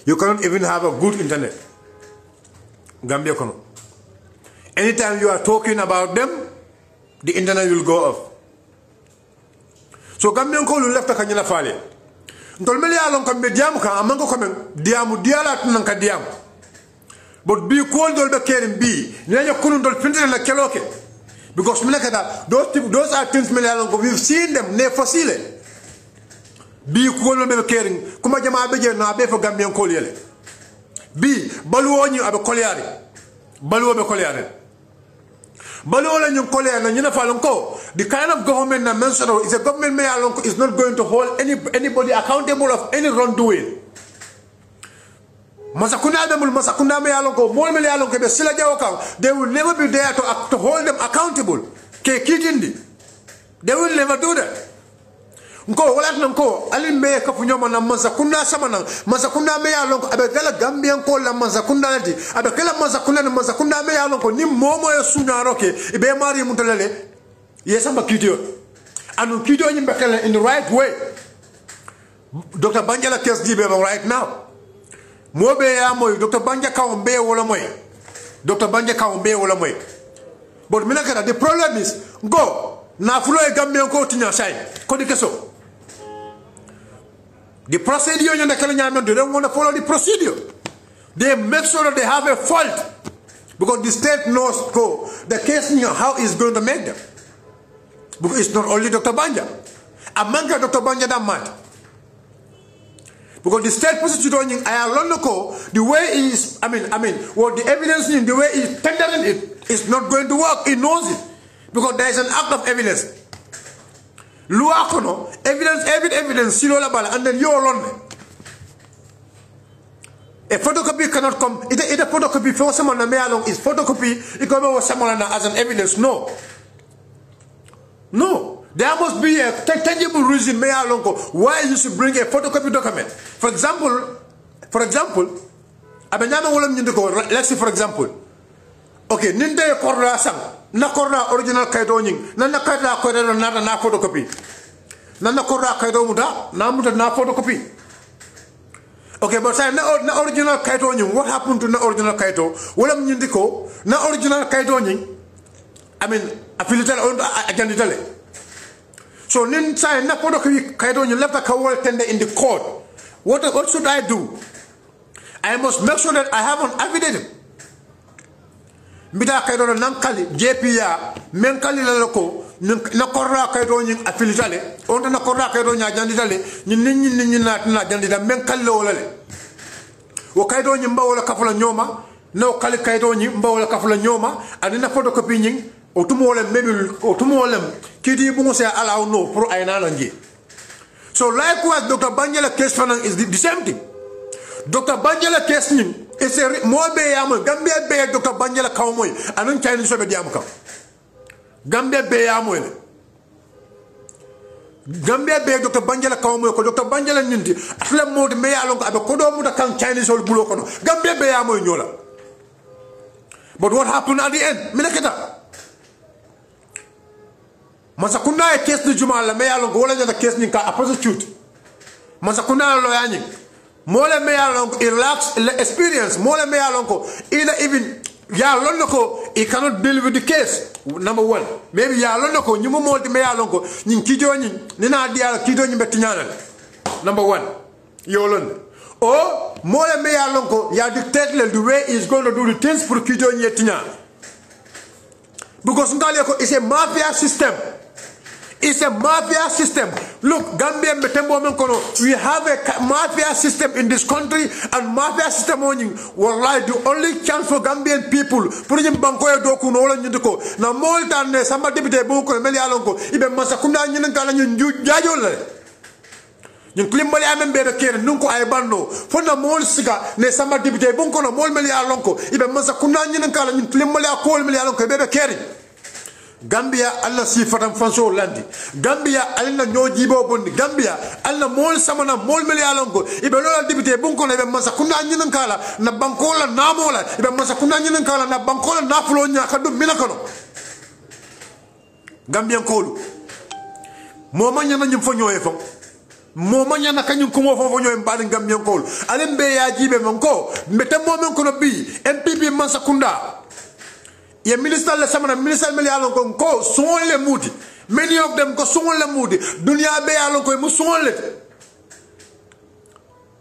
You cannot even have a good internet. Gambia kono. Anytime you are talking about them, the internet will go off. So Gambian ko left ka nyala fale. Ntol meli alon kam be diam ka amango ko men diamu diala nan ka diam. But be called dol be kerim bi nenya kunun dol pindre la keloke. Because those are things meli alon ko we've seen them ne facile. Be called be kerim kuma jama be je na be fo Gambian ko yele. Bi baluwo ñu abe kolyari. Baluwo be kolyari. Baluwo ñu kolyari ñu na falon ko the kind of government that mentioned is a government is not going to hold anybody accountable of any wrongdoing. Masakunda demul masakunda me yalon ko mol me yalon ko be sila jawo kan they will never be there to hold them accountable. Ke kitindi. They will never do that. Nko wala nko ali me ka fu nyoma na masakunda sama na masakunda me yalon ko abe gala Gambian ko la masakunda lati abe kala masakunda me yalon ko ni momo e sunya roke ibe mari mutalale yesamba kidio anu kidio ni mbekale in the right way. Dr. Banjala case dibe right now mobe ya moy Dr. Banja ka on be wala moy Dr. Banja ka on be wala moy but minaka the problem is go na fulo e Gambian ko tinya sai ko di keso the procedure you they don't want to follow the procedure. They make sure that they have a fault because the state knows the case how is going to make them. Because it's not only Dr. Banja. Among Dr. Banja that mad. Because the state prosecutor the way is the evidence in the way is tendering it is not going to work. He knows it. Because there is an act of evidence. Evidence, and then you're alone. A photocopy cannot come. It's a photocopy for someone is photocopy, it can be someone as an evidence. No. No. There must be a tangible reason why you should bring a photocopy document. For example, let's say for example, okay, Ninde Korra Sang. Na korra original kaydo nying na kayda ko na photocopy na korra kaydo muda na photocopy. Okay, but say na original kaydo nying, what happened to na original kaydo wala mnyindiko na original kaydo nying affiliate on agenda. So nin say na photocopy kaydo nying left ka wol tender in the court. What should I do? I must make sure that I have an affidavit. Mbida kaydo nankali JPA menkali la lako na korra kaydo nyin affiliale on na korra kaydo nya janditale nyin na jandita menkali wala le wo kaydo nyin mbawala kafula nyoma no kali kaydo nyin mbawala kafula nyoma adina photocopy nyin otumo wala mebil otumo wala kidi bu ngose ala no pour ayna lanji. So likewise Dr. Banjala case is the same thing. Dr. Banjala case nyin it's a more Bayam, Gambia Bay, Dr. Banjala Kamoy, and then Chinese Diamka. Gambia Bay Amoy. Gambia Bay, Dr. Banjala Kamoy, Dr. Banjala Ninti, Aslam Mode May along Abakodo Mudakan Chinese or Bulokono, Gambia Bay Amoy Yola. But what happened at the end? Minakata Masakuna case the Jumala May along Gola the case Nika, a prostitute. Masakuna Loyani. Mole me alonko relax experience mole me alonko either even ya lonoko he cannot deal with the case. Number one, maybe ya lonoko nyumo molti me alonko nyin kijo nyin nina dia kijo nyin betinyana. Number one, yo lon or mole me alonko ya dictate the way he's going to do the things for kijo nyin tinya. Because ngaleko is a mafia system. It's a mafia system. Look, Gambia, we have a mafia system in this country, and mafia system will lie the only chance for Gambian people. Putting Bankoya Doku no Nidiko. Now, more than somebody with a book or Melialongo, even Masakunda Yinkalan Jajole. You Klimbali Amber Care, Nunko Ibano, for the mole cigar, ne somebody with a bunko or Mol Melialongo, even Masakunda Yinkalan, Klimbalia call Melialonko, baby carry. Gambia alla si fatam fanso landi Gambia alla no jibo bondi Gambia alla mol samana mol meli alongo ibe lola dibite bunko na be masakunda nyinan kala na bankola na mola ibe masakunda nyinan kala na bankola na fulo nya kadu minakano Gambian kolu mo ma nyana nyim fo nyoy fo mo manyana kanyum kumo fofo nyoy mbadi Gambian kol alembe ya jibe manko mete mo men kono bi MPP Mansa Kunda ye minister le samana minister meli alon ko son le mudi many of them ko son le mudi dunia be alon ko mu son le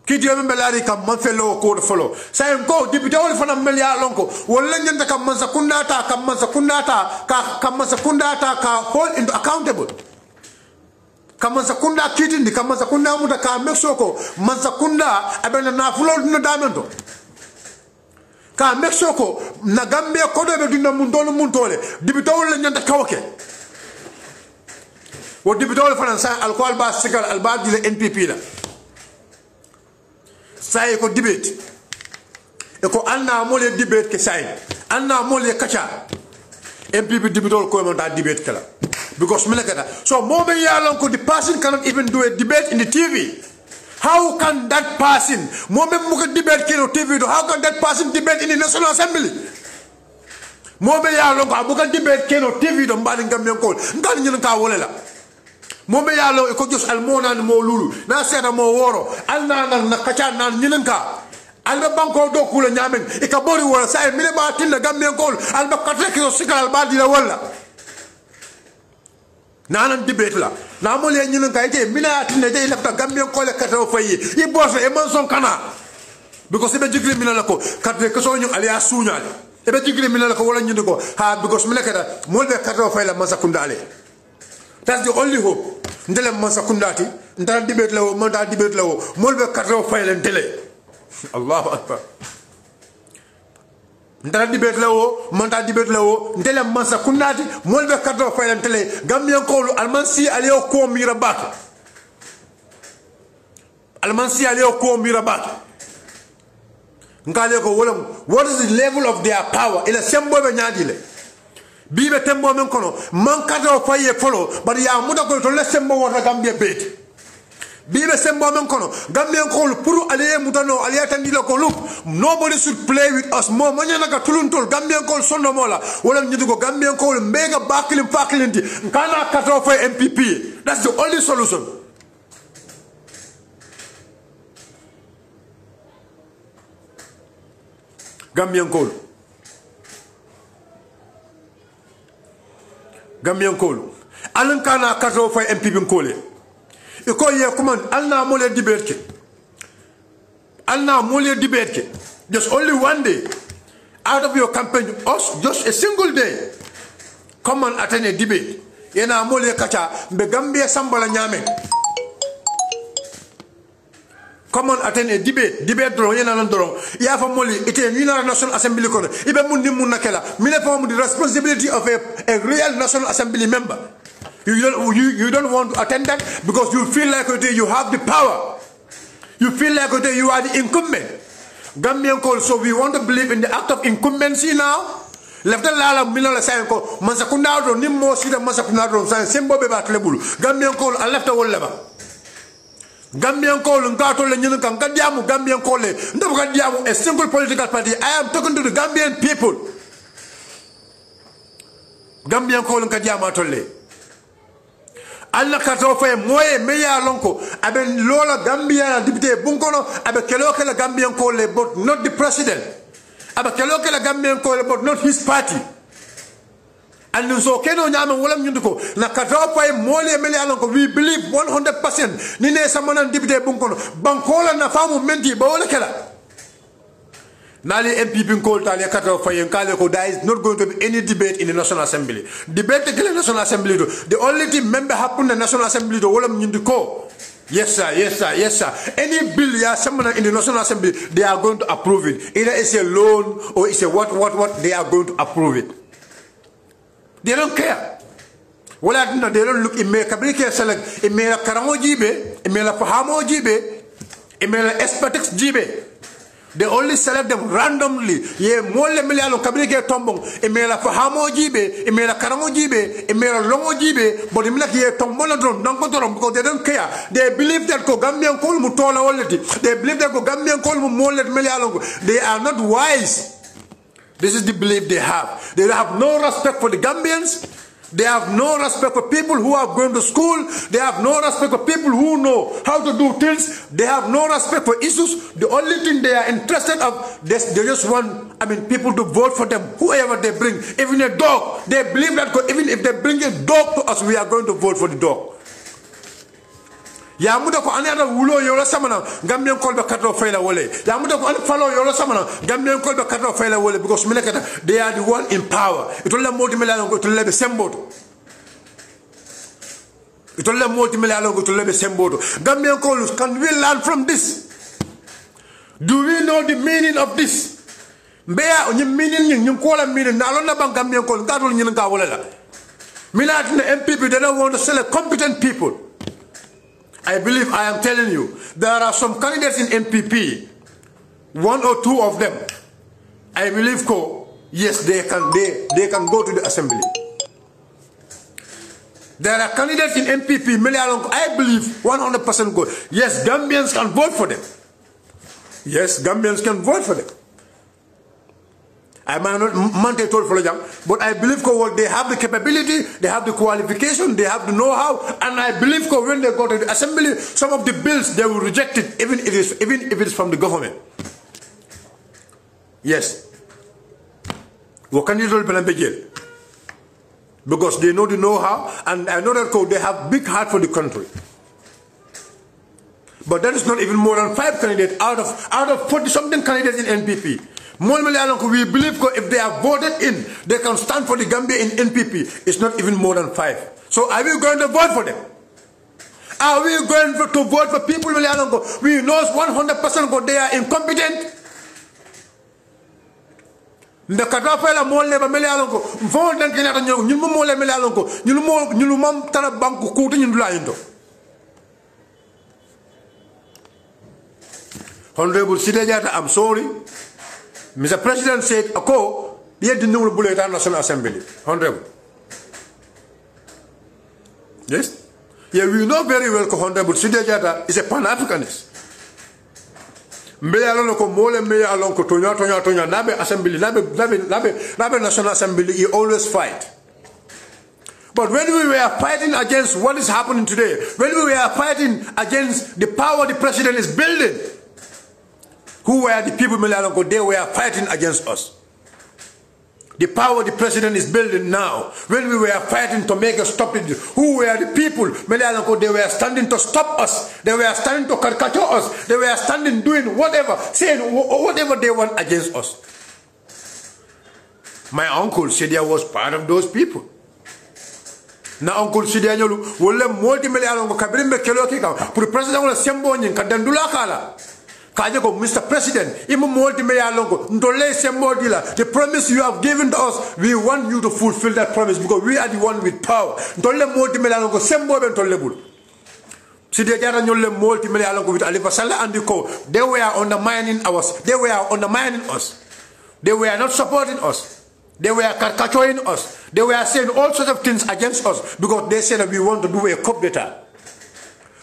ki dio men belari kam man felo ko folo say ko député wol fana meli alon ko wala nyanta kam Mansa Kunda ta kam Mansa Kunda ta kam Mansa Kunda ta ka hold into accountable Mansa Kunda kitindi Mansa Kunda muta ka make sure ko Mansa Kunda abena na fulo dina damento ka make sure ko na Gambia ko do be dina muntole dibitawol la nyanta kawke wo dibitawol faransa alcool ba sigal alba dile NPP la say ko debate e ko anna mo le debate ke say anna mo le kacha MPP dibitawol ko mo da debate kala because so moment the person cannot even do a debate in the TV. How can that person moment muka debate kino TV do how can that person debate in the National Assembly? Moment muka debate kino TV do mbali Gambian call. Ngani nyina ka wolela. Moment ko just almona mo lulu na seta mo woro alna na kacha na nyina ka alba banko do kula nyamen e ka bori wala sa e mine ba tinna Gambian call alba katre ko sikal alba dina wala nanan debate la na mo le ñun kay te mina tine de lafta Gambian ko le kataw fayi i bosse e man son kana because be jigri mina la ko katre ko so ñu aliya suñal e be jigri mina la ko wala ñu ko ha because mina kata mo be kataw fay la Mansa Kunda ale that's the only hope ndele Mansa Kunda ti ndara debate la wo mo da debate la wo mo be kataw fay la ndele Allahu akbar ndara debate la wo monta debate la wo ndele Mansa Kunda ti mo be kataw fay la ndele Gambian ko almansi aliyo ko mira bak almansi aliyo ko mira bak ngale ko wala what is the level of their power ila sembo be nyaadile bibe tembo men kono man kataw faye folo bari ya muda ko to le sembo wata Gambia beti bibe sembo men kono Gambian ko pour aliye mutano aliya tandila ko look nobody should play with us mo manyana ka tuluntol Gambian ko sonno mola wala nyidu ko Gambian ko mega bakilim fakilinti kana kataw fay MPP that's the only solution Gambian ko alan kana kataw fay MPP ko le iko ye comment alna mo le debate just only one day out of your campaign us just a single day come and attend a debate yena mo le kacha be Gambia sambala nyame come on attend a debate do yena nan doron ya fa moli ite mina National Assembly kono ibe mun nim mun nakela mine fa the responsibility of a real National Assembly member. You don't want to attend that because you feel like you have the power. You feel like you are the incumbent. Gambian call, so we want to believe in the act of incumbency now. Left the lala milala saying ko Mansa Kunda do nimmo sida Mansa Kunda do saying sembo be bat lebulu. Gambian call a left the wall leba. Gambian call ngato le nyun kan gadiamu Gambian call le ndab gadiamu a single political party. I am talking to the Gambian people. Gambian call ngadiamu atolle. Allah kato fay moye meya lonko aben lola Gambia député bunkono abe kelo kala Gambian ko le but not the president abe kelo kala Gambian ko le but not his party and so keno nyama wala nyundo na kato fay mole meya lonko we believe 100% ni ne samana député bunkono bankola na famu menti ba wala kala Nali MPP called Talia Kato Fayen Kaleko, there is not going to be any debate in the National Assembly. Debate in the National Assembly, the only thing member happen in the National Assembly, the Wolam Yindiko. Yes, sir, yes, sir, yes, sir. Any bill, yeah, someone in the National Assembly, they are going to approve it. Either it's a loan or it's a what, they are going to approve it. They don't care. Well, they don't look, it may select, it may la Karamo Jibe, it may la Pahamo Jibe, it may la Espatix Jibe. They only select them randomly. Ye mole milialo kabirike tombong. Emela fahamo jibe, emela karamo jibe, emela longo jibe. But imela ye tombola drum, don't control because they don't care. They believe that ko Gambian call mutola already. They believe that ko Gambian call mole milialo. They are not wise. This is the belief they have. They have no respect for the Gambians. They have no respect for people who are going to school. They have no respect for people who know how to do things. They have no respect for issues. The only thing they are interested of, they just want, people to vote for them, whoever they bring. Even a dog, they believe that even if they bring a dog to us, we are going to vote for the dog. Ya muda ko anada wulo yoro samana Gambian kolbe katro fayla wole. Ya muda ko an follow yoro samana Gambian kolbe katro fayla wole because milekata they are the one in power. Itolla modi melalo ko tolle be semboto. Itolla modi melalo ko tolle be semboto. Gambian kolus, can we learn from this? Do we know the meaning of this? Mbeya onye meaning nyum kola meaning na lonna bang Gambian kol ngadol nyin nga wala la. Minat na MPP, they don't want to select competent people. I believe, I am telling you, there are some candidates in MPP, one or two of them. I believe, yes, they can go to the assembly. There are candidates in MPP, I believe 100% go. Yes, Gambians can vote for them. Yes, Gambians can vote for them. I might not mandate told for them, but I believe they have the capability, they have the qualification, they have the know-how, and I believe when they go to the assembly, some of the bills they will reject it, even if it is from the government. Yes. Because they know the know-how, and I know that they have big heart for the country. But that is not even more than 5 candidates out of 40-something candidates in NPP. We believe if they are voted in, they can stand for the Gambia in NPP. It's not even more than 5. So are we going to vote for them? Are we going to vote for people we know 100% they are incompetent? The katafela molle ba mele alonko fon dan kenata ñew ñun mo molle mele alonko ñun mam tara banku ko te ñun la yindo. Honorable Sidejata, I'm sorry. Mr. President said, "Ako, ye di nungul bulletin National Assembly." Honorable. Yes. Yeah, we know very well that Honorable Sidejata is a Pan-Africanist. Mbele alon ko mole mbele alon ko tonya nabe assembly nabe National Assembly he always fight. But when we were fighting against what is happening today, when we were fighting against the power the president is building, who were the people they were fighting against us? The power the president is building now. When we were fighting to make us stop it, who were the people? They were standing to stop us. They were standing to caricature us. They were standing doing whatever, saying whatever they want against us. My uncle Sidia was part of those people. Na uncle Sidia nyolu wole multi ko kabrimbe kelo kika pour president wala sembo nyin ka dandula kala. Mr. President, the promise you have given to us, we want you to fulfill that promise because we are the one with power. They were undermining us. They were undermining us. They were not supporting us. They were caricaturing us. They were saying all sorts of things against us because they said that we want to do a coup d'etat.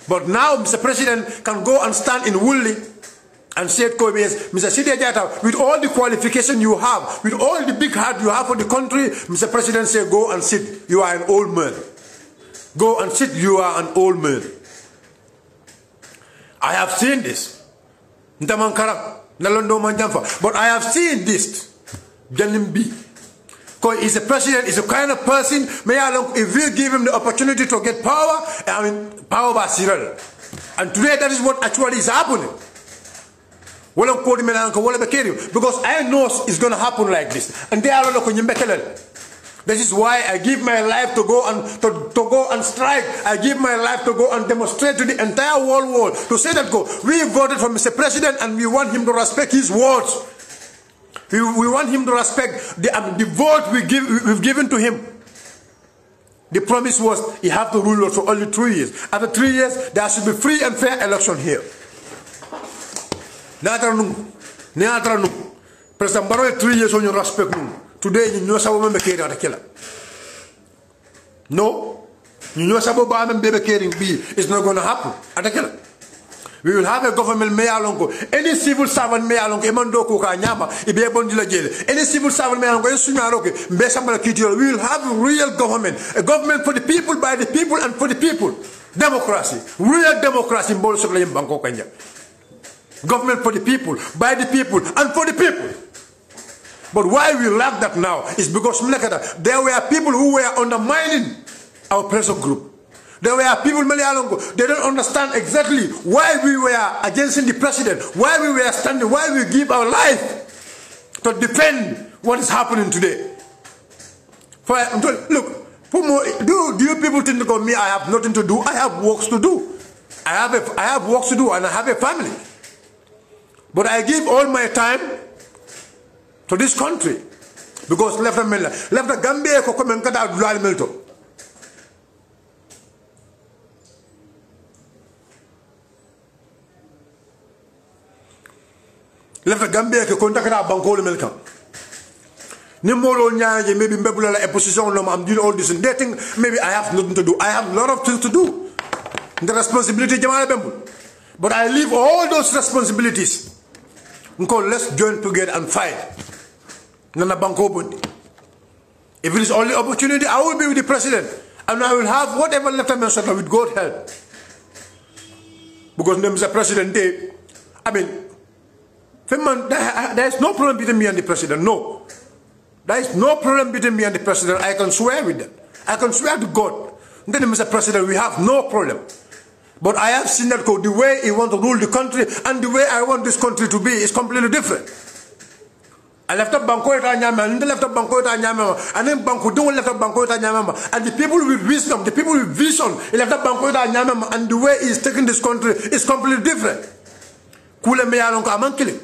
But now Mr. President can go and stand in Woolly and said, Mr. Sidejata, with all the qualification you have, with all the big heart you have for the country, Mr. President said, go and sit. You are an old man. Go and sit. You are an old man. I have seen this. But I have seen this. Because he's a president, he's a kind of person, if we give him the opportunity to get power, power by Cyril. And today that is what actually is happening. Because I know it's going to happen like this. And they are this is why I give my life to go and strike. I give my life to go and demonstrate to the entire world to say that we voted for Mr. President and we want him to respect his words. We want him to respect the vote we've given to him. The promise was he have to rule for only 3 years. After 3 years, there should be free and fair election here. President Barrow 3 years on your respect. Today you know some baby carrying killer. No, you know some baby carrying B. It's not going to happen. We will have a government mayalongo. Any civil servant mayalongo emando ko ka nyama ibe bondi la jele. Any civil servant mayalongo esunyaro ke mbesamba kitio. We will have a real government, a government for the people, by the people, and for the people. Democracy, real democracy mbolo sokla yimbanko kanya. Government for the people, by the people, and for the people. But why we lack that now is because there were people who were undermining our pressure group. There were people, they don't understand exactly why we were against the president, why we were standing, why we give our life to defend what is happening today. Look, do you people think about me? I have nothing to do. I have works to do. I have works to do, and I have a family. But I give all my time to this country because left the Gambia ko come kada dulal melto. Left the Gambia ko konta kada banko le melkan. Ni molo nyaaje maybe mbebula la opposition no am doing all this and they think maybe I have nothing to do. I have a lot of things to do. The responsibility jamala bembul. But I leave all those responsibilities. Let's join together and fight. Nana banko bondi. If it is only opportunity, I will be with the president. And I will have whatever lieutenant minister with God's help. Because there is a president day. I mean, there is no problem between me and the president. No. There is no problem between me and the president. I can swear with that. I can swear to God. Then Mr. President, we have no problem. But I have seen that the way he wants to rule the country and the way I want this country to be is completely different. I left up Banco et Anyama, and left up Banco et Anyama, and then Banco don't left up Banco et Anyama. And the people with wisdom, the people with vision, he left up Banco et Anyama, and the way he's taking this country is completely different. Kule meyalon ka amankili.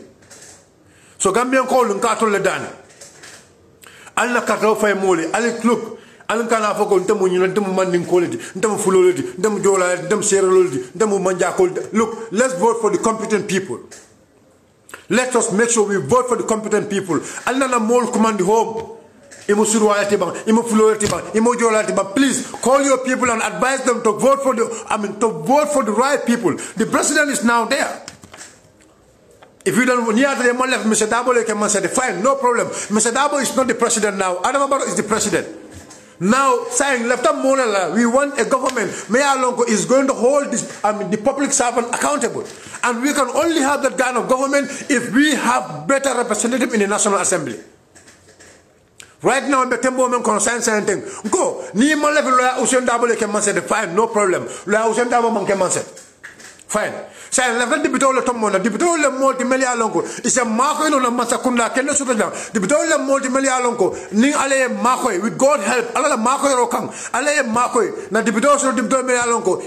So Gambian call Nkato Ledani. Alna Kato Fay Moli, Ali Kluk. Alankana foko ntemu nyina ntemu manding quality ntemu fulolodi ntemu jola ntemu serolodi ntemu manja quality. Look, let's vote for the competent people. Let us make sure we vote for the competent people. Alana mol command home. Imu surwalati bang, imu fulolati bang, imu jolati bang. Please call your people and advise them to vote for the right people. The president is now there. If you don't near the man left Mr. Dabo, you can say fine, no problem. Mr. Dabo is not the president now. Adama Barrow is the president. Now, saying left up Monala, we want a government. Mayor Lonko is going to hold this, the public servant accountable. And we can only have that kind of government if we have better representative in the National Assembly. Right now, I'm tempo men concern saying, go, ni man level lawyer Usain Dabo can say fine, no problem. Lawyer Usain Dabo man can say fine. Saying left the bitole tomona, the bitole multi-million lonko. It's a marco no masakunda, can also the bitole multi-million lonko, ning ale marco with God help, ala marco rokang, ale marco, na the bitole the bitole lonko,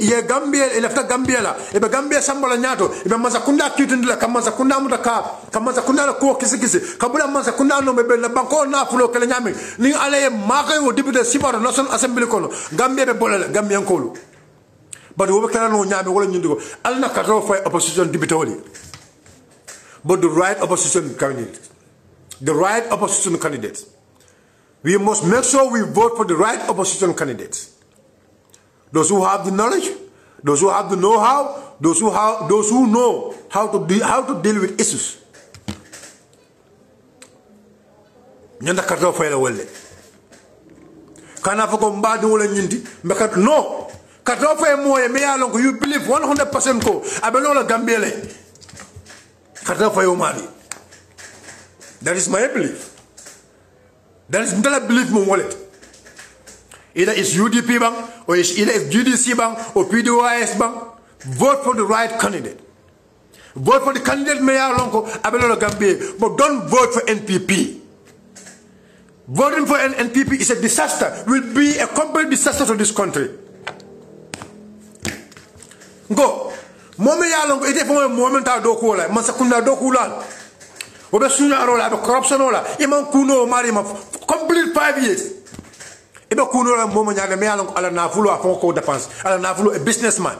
ye Gambia, left Gambiela, ebe Gambia sambola nyato, ebe masakunda kitindla, kamasakunda mutaka, kamasakunda ko kisikisi, kabula masakunda no bebe la banko na fulo kelenyami, ning ale marco with the Sibara National Assembly kono, Gambia be bola, Gambian kolu. But we cannot know Alna Kato for opposition debitoli. But the right opposition candidates. The right opposition candidates. We must make sure we vote for the right opposition candidates. Those who have the knowledge, those who have the know-how, those who know how to deal with issues. Nyanda Kato for welle. Kana foko mbadu wole nyindi. No. Katofa moye meyalongo you believe 100% ko abelola Gambiele. Katofa yomari. That is my belief. That is not a belief mo wallet. Either it's UDP bank or it's either it's GDC bank or PDOIS bank. Vote for the right candidate. Vote for the candidate meyalongo abelola Gambie, but don't vote for NPP. Voting for an NPP is a disaster. Will be a complete disaster to this country. Go. Mome yalongo ite fo moment ta do ko la masakunda do kulal. Obe sunya rola be corruption ola iman kuno mari ma complete 5 years. Ebe kuno la momo nyaade me yalongo ala na fulo afon ko dépense ala na fulo a businessman.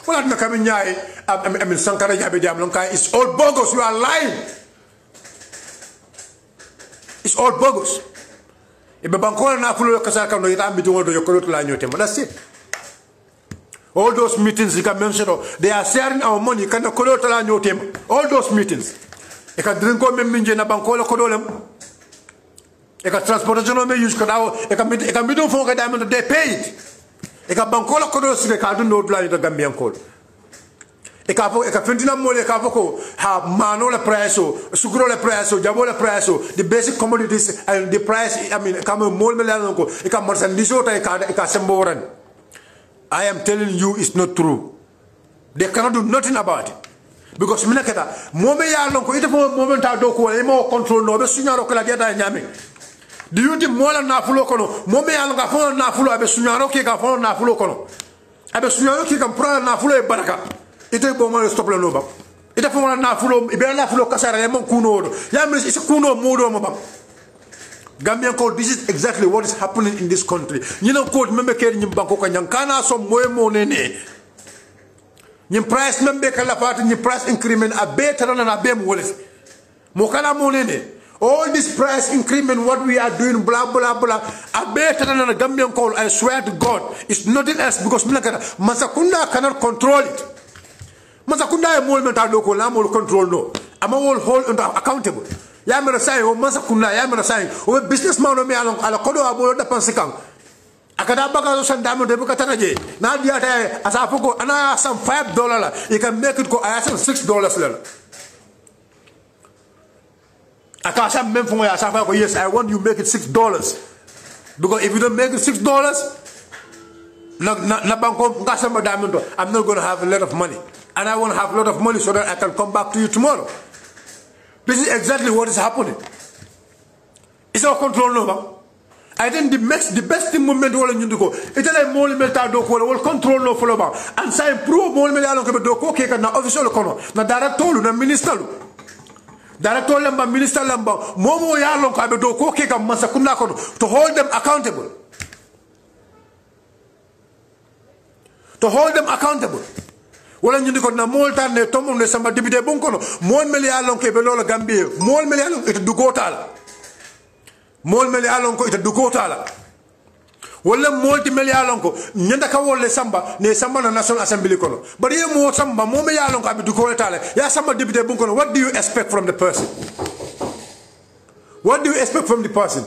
Wala na kam nyaay am Sankara jabe jam lon kay it's all bogus. You are lying. It's all bogus. Ebe banko na fulo kasaka no ita ambi do yokolot la nyote. That's it. All those meetings you can mention, they are sharing our money. You can call all those meetings. You can drink on me na bankola kodolem. You can transportation on me use kadao. You can be doing for diamond. They paid. You can bankola kodolos. You can do no blind to Gambian code. You can fentina mole. You can have manola price, sugro price, jabo price, the basic commodities and the price. I mean, come mole melanco. You can merchandise. You can semboran. I am telling you, it's not true. They cannot do nothing about it. Because minaketa, moment ya lonko, ite for moment I do ko emo control no be sunyaro kala geta nyame. Do you think mola na fulo kono? Moment ya longa fo na fulo abe sunyaro ke ka fo na fulo kono. Abe sunyaro ke ka pra na fulo e baraka. Ite bo mo stop le no ba. Ite fo na fulo ibe na fulo kasara e mon kuno do. Ya me is kuno modo mo ba. Gambian code, this is exactly what is happening in this country. You know, code member carrying banko kanyangana some more money. Your price member kalafat your price increment are better than a bem wallet. Mokana money. All this price increment, what we are doing, blah blah blah, are better than a Gambian code. I swear to God, it's nothing else because Masakunda cannot control it. Masakunda movement are local, I'm all control no. I'm all hold accountable. Yamera say o masa kuna yamera say o businessman o me ala kodo abolo da pansikang akada baka so sandamo de buka tanaje na dia ta asafoko ana some $5 la you can make it go I some $6 la akasha memfo ya asafako yes I want you make it $6 because if you don't make it $6 na banko ngasa madamento I'm not going to have a lot of money and I want to have a lot of money so that I can come back to you tomorrow. This is exactly what is happening. It's our control no. I think the best thing movement will you go. It's like more military do will control no follow back. And say improve more military do ko ke na official kono. Na director na minister lu. Director lamba minister lamba momo ya lon ko be do ko ke ka masakunda kono to hold them accountable. To hold them accountable. Wala ñu ndiko na molta ne tomum ne sama député bon kono mol meli alon ke be lolo Gambie mol meli alon ita dugotala mol meli alon ko ita dugotala wala molti meli alon ko nyanda ka wolle samba ne samba na national assembly kono bari ye mo samba mo meli alon ko abi dugotala ya sama député bon kono what do you expect from the person? What do you expect from the person?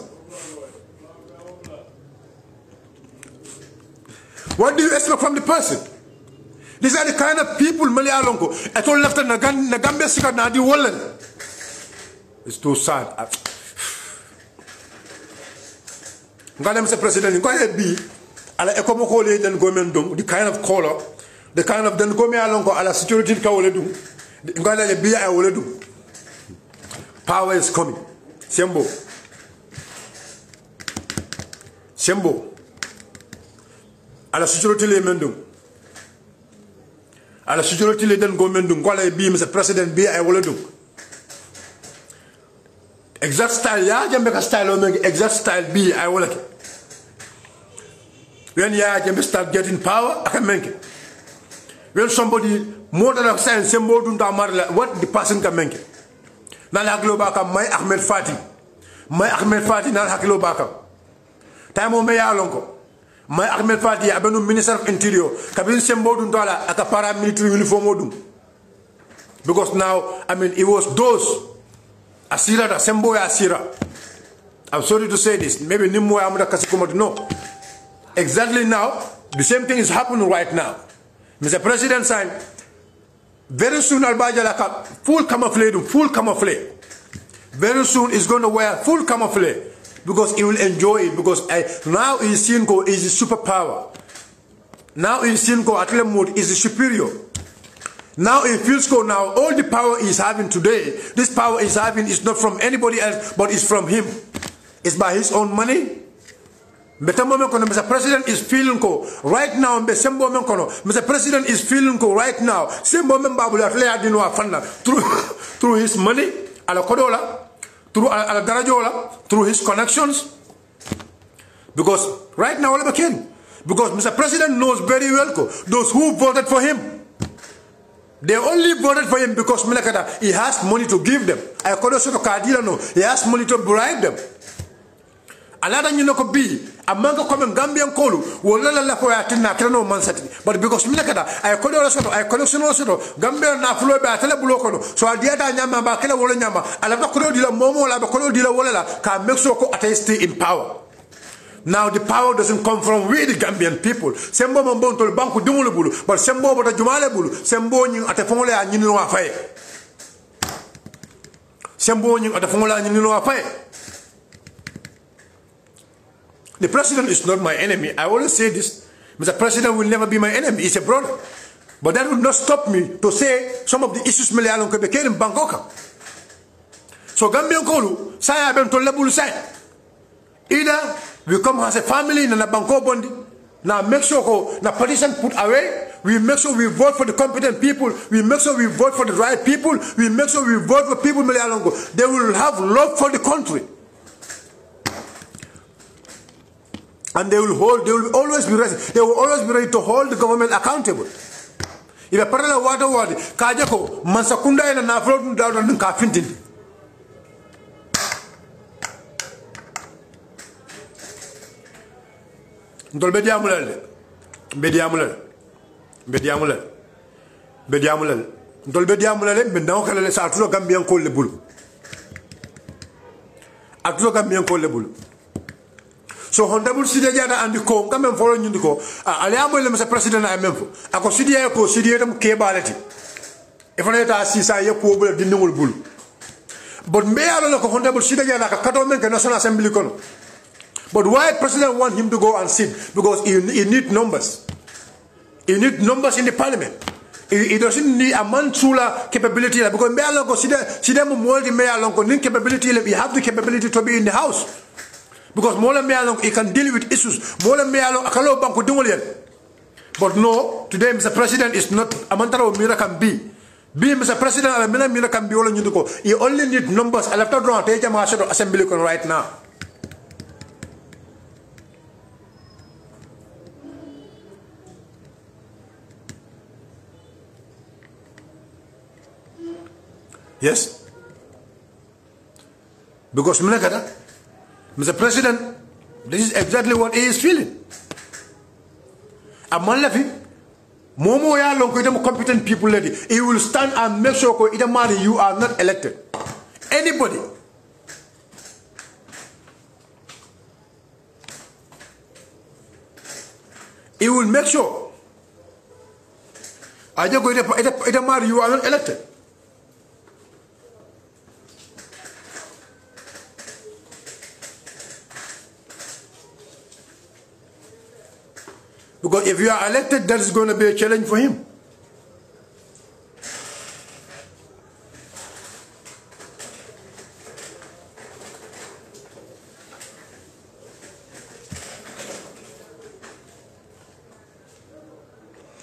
What do you expect from the person? These are the kind of people Malialonko. I told left na Gambia sika na di wallen. It's too sad. Ngale Mr. President, ngale bi ala ekomoko le den gomen dum the kind of color, the kind of den gomen alonko ala security ka wole dum. Ngale le bi ay wole dum. Power is coming. Sembo. Ala security le mendum. Ala security le den gomen dum ngale bi Mr. President bi ay wole dum. Exact style ya jambe ka style o exact style bi ay wole. When ya jambe start getting power aka menke. When somebody more than a sign sembo dum da marla what the person can menke. Na la globa ka may Ahmed Fati na la globa ka. Tamo me ya lonko. My Ahmed Fati abenu Minister of Interior kabin sembo dum dola aka paramilitary uniform dum. Because now I mean it was those Asira da sembo ya Asira. I'm sorry to say this. Maybe Nimmo Amada Kasikomo no. Exactly now, the same thing is happening right now. Mr. President signed very soon Albaja like full camouflage. Very soon he's going to wear full camouflage because he will enjoy it because now he's seen go is a superpower. Now he's seen go at mode is superior. Now he feels go now all the power he's having today, this power he's having is not from anybody else but it's from him. It's by his own money. Mr. President is feeling go right now. Mr. President is feeling go right now. Through his money, through his connections. Because right now, because Mr. President knows very well those who voted for him. They only voted for him because he has money to give them. He has money to bribe them. alada ñu ko bi amanga ko men gambian kolu wala la ko ya tinna kreno mansati but because mi nakata ay ko do soto ay collection soto gambian na fulo be atele bulo kono so adiata nyama ba kala wala nyama ala ba ko di la momo la ba ko di la wala la ka make sure ko atay stay in power. Now the power doesn't come from we the Gambian people. Sembo mambo to banku dumulu bulu but sembo bota jumale bulu sembo nyi ate fongole ya nyini no afaye sembo nyi ate fongole ya nyini no afaye. The president is not my enemy. I always say this. Mr. President will never be my enemy. He's a brother. But that will not stop me to say some of the issues me along Quebec in Bangkok. So Gambian Kolu, saya ben to level say. Either we come as a family in a Bangkok bondi. Now make sure na partition put away. We make sure we vote for the competent people. We make sure we vote for the right people. We make sure we vote for people me along. They will have love for the country. And they will always be ready to hold the government accountable. If a parallel water word, Kajako, Mansakunda and Nafro down on Kafintin. Dolbediamulel, Dolbediamulel, Bendoka, Arturo Gambian called the bull. Arturo Gambian called the bull. So honorable Sidiana and the co come and follow you to go. I am Mr. President. I remember. I consider them capability. If I let us see Saya Kobe, the noble bull. But may I look honorable Sidiana, a Catholic National Assembly. But why President want him to go and sit? Because he need numbers. He need numbers in the parliament. He doesn't need a man-chula capability. Because may I look consider more than may I look capability. We have the capability to be in the house. Because Mola Mealong, he can deal with issues. Mola Mealong, Akalo Banku Dungulian. But no, today Mr. President is not a Mantaro Mira can be. Be Mr. President, a Mira can be all in you. He only need numbers. I left out wrong. Take a marshal assembly right now. Yes. Because Mr. President, this is exactly what he is feeling. A man left him. Momo ya long competent people lady. He will stand and make sure you are not elected. Anybody. He will make sure. You are not elected. Because if you are elected, that is going to be a challenge for him.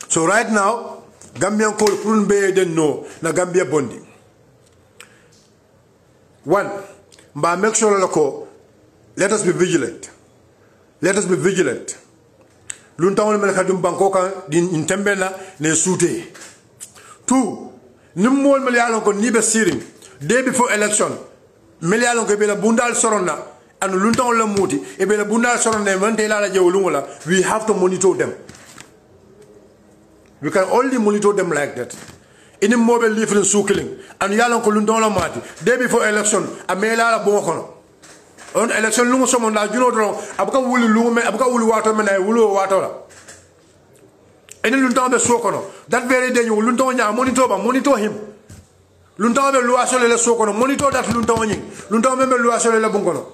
So right now, Gambian call Prunbe den no na Gambia bondi. One, make sure let us be vigilant. Let us be vigilant. Luntawol mel kadum bankoka din intembela ne sute. Two, nimmol mel yalon ko nibe siring day before election mel yalon ko be la bundal soronna and luntawol la muti e be la bundal soronna wante la jewlungola. We have to monitor them. We can only monitor them like that. In a mobile live in Sukilling and yalon ko luntawol la mati day before election a mela la bokono. On election lungo someone la juno dron abuka wuli lungo me abuka wuli wato me na wuli wato la eni lunta be sokono that very day you lunta nya monitor him lunta be luaso le sokono monitor that lunta woni lunta me luaso le bungono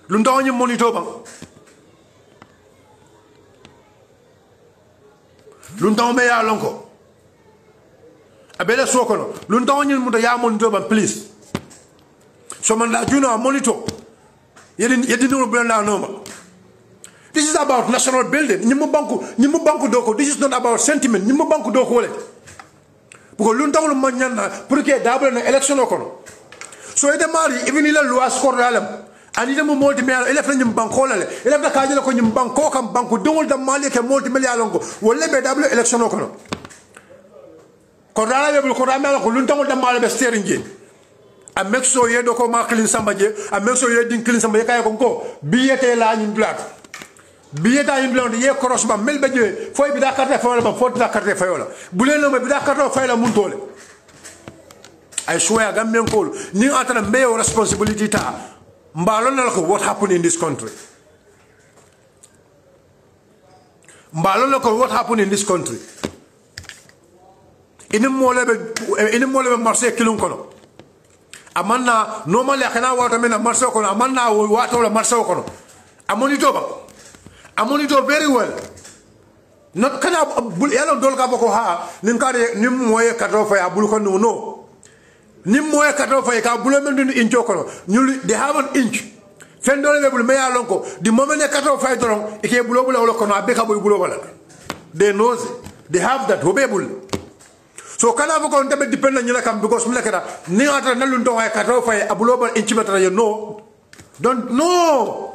lunta woni monitor bang lunta me ya lonko abele sokono lunta woni muta ya monitor bang please. So man la juno monitor. This is about national building. Nimu banku doko. This is not about sentiment. Nimu banku doko le. Because luntawul manyana purke double na election okono. So ede mari even ila luas koralam. Ani de mo multi million ele fa nyim banko la le. Ele fa kajela ko nyim banko kam banku dongol da mali ke multi million longo. Wolle be double election okono. Korala be korama ko luntawul da mali be steering je. a make sure ye do ko ma clean sambaje a make sure ye din clean sambaje kay ko biyete la ñu dula biyeta ñu dula ye cross ba mel beje foy bi da carte fa ba fo da carte fa yola bu len no bi da carte fa la mun tole I swear Gambian call ni atana mayor responsibility ta mbalon na ko what happened in this country mbalon na ko what happened in this country ini molebe marché kilun kono amanna normally kana wata mena marché kono amanna wata wala marché kono amoni to very well not kana bul yalo dol ka bako ha nin kare nim moye kato fa abul ko no nim moye kato fa ka bulo men dun injo kono they have an inch fendole be bul me yalon ko di moment kato fa doron e ke bulo bulo kono abe ka boy bulo wala they knows they have that hobebul. So kana bako ndebe depend na nyina kam because mila kada ni atra nalun to ay kato fa abulo ba inch metra you know don't know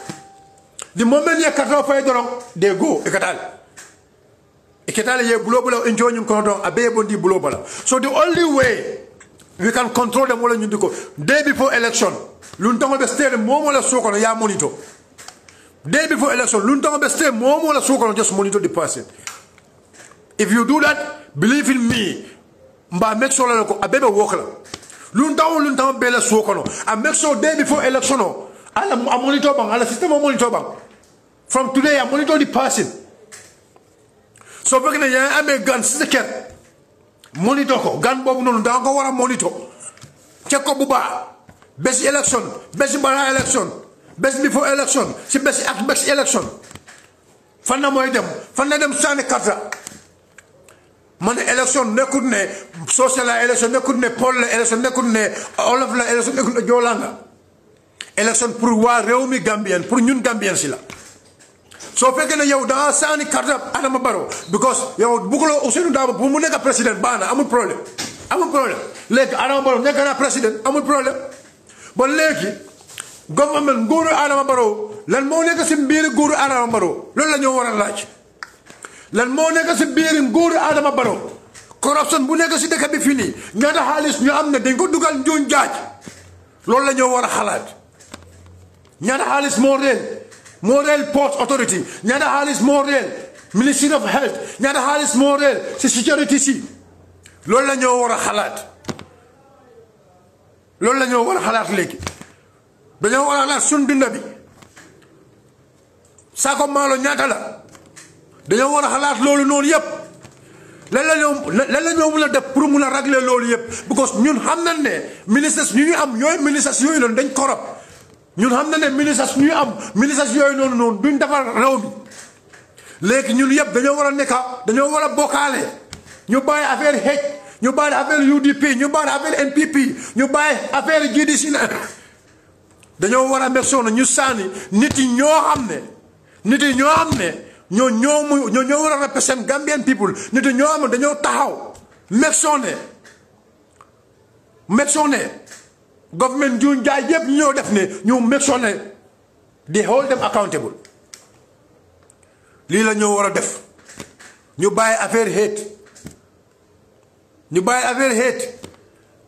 the moment you kato fa doron they go ekatal ye bulo bulo enjoy ñu ko don abe bondi bulo bala so the only way we can control them wala ñu diko day before election lun tango be stay momo la soko ya monitor day before election lun tango be stay momo la soko just monitor the person if you do that believe in me mba make sure la ko abebe wokla lun tango be la soko no and make sure day before election no ala monitor bang ala system monitor bang from today I monitor the person so fekk ne yaa amee gan si sa kër monitor ko gan boobu noonu da nga ko war a monitor check ko bu baax bés election bés balaa election bés before election si bés ak bés election fan na mooy dem fan na dem sànni karta man election nekkut ne social la election nekkut ne pol la election nekkut ne olof la election nekkut ne joolanga election pour waa réew mi Gambien pour ñun Gambien si la so fekkee ne yow da sànni carte Adama Barrow because yow bugguloo Ousainou Darboe bu mu nekk président baana amul problème léegi Adama Barrow nekk na président amul problème ba léegi government nguuru Adama Barrow lan moo nekk si biir nguuru Adama Barrow loolu la ñoo war a laaj lan moo nekk si biir nguuru Adama Barrow corruption bu nekk si dëkk bi fii nii ñaata xaalis ñu am ne dañ ko dugal njuuñ jaaj loolu la ñoo war a xalaat ñaata xaalis moo réel Port Authority ñaata xaalis moo réel Ministry of Health ñaata xaalis moo réel si security si loolu la ñoo war a xalaat léegi dañoo war a xalaat suñ dunda bi saako maalo ñaata la dañoo war a xalaat loolu noonu yëpp lan la ñoo mun a def pour mun a régler loolu yëpp because ñun xam nañ ne ministres ñu am ñooy ministres yooyu noonu dañ korop ñun xam na ne ministres ñu am ministres yooyu noonu duñ defar réew mi léegi ñun yëpp dañoo war a bokkaale ñu bàyyi affaire HEC ñu bàyyi affaire UDP ñu bàyyi affaire NPP ñu bàyyi affaire GDC na dañoo war a mersoon ñu sànni nit yi ñoo xam ne ñoo war a represent Gambian people nit yi ñoo xam ne dañoo taxaw mersoon government juun jaay yëpp ñoo def ne ñu make sure ne they hold them accountable lii la ñoo war a def ñu bàyyi affaire hate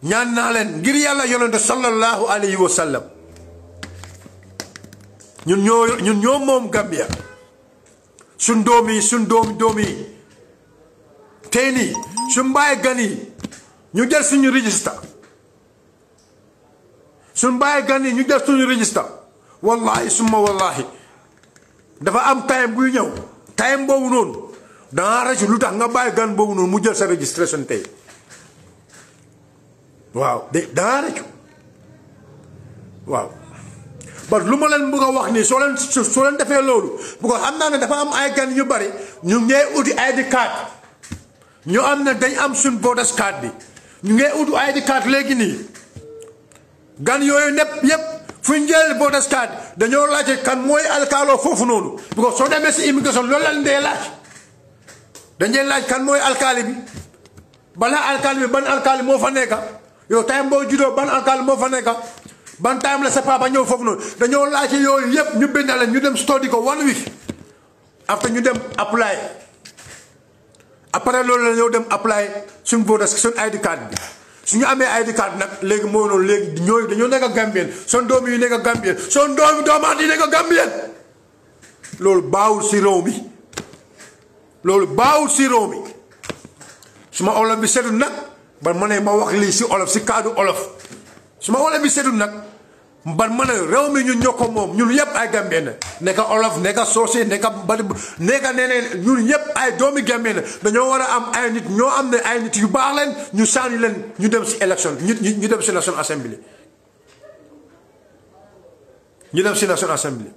ñaan naa leen ngir yàlla yonente sallallahu alayhi wa sallam ñun ñoo moom Gambia suñ doom yi tey nii suñ bàyyi gan yi ñu jël suñu register wallahi summa wallahi dafa am time buy ñëw time boobu noonu dangaa rëccu lu tax nga bàyyi gan boobu noonu mu jël sa registration tey waaw dangaa rëccu waaw ba lu ma leen bëgg a wax nii soo leen defee loolu bu ko xam naa ne dafa am ay gan yu bari ñu ngee uti ID card ñu am ne dañ am suñ voters card bi ñu ngee uti ID card léegi nii gan yooyu yëpp fu ñu jël voters card dañoo laajte kan mooy alkaaloo foofu noonu because soo demee si immigration loolu lañ dee laaj dañ dee laaj kan mooy alkaali bi balaa alkaali bi ban alkaali moo fa nekka yow time boo juddoo ban alkaali moo fa nekka ban time la sa papa ñëw foofu noonu dañoo laajte yooyu yëpp ñu bind leen ñu dem study ko 1 week après ñu dem apply après loolu la ñëw dem apply suñ voters suñ ID card bi suñu amee ID card nag léegi moo noonu léegi ñooy dañoo nekk Gambien son doom yi nekk Gambien son doomaat yi nekk Gambien loolu baawul si réew mi loolu baawul si réew mi suma olof bi setul nag ban ma ne ma wax lii si olof si kaddu olof suma olof bi setul nag ban ma ne réew mi ñun ñoo ko moom ñun yëpp ay Gambien nekk olof nekk soose nekk bari nekk neneen ñun ñëpp ay doomi Gambien dañoo war a am ay nit ñoo am ne ay nit yu baax leen ñu sànni leen ñu dem si élection ñu dem si National Assembly ñu dem si National Assembly.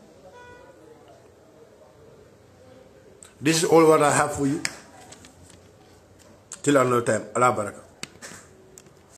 This is all what I have for you. Till another time. Allah baraka.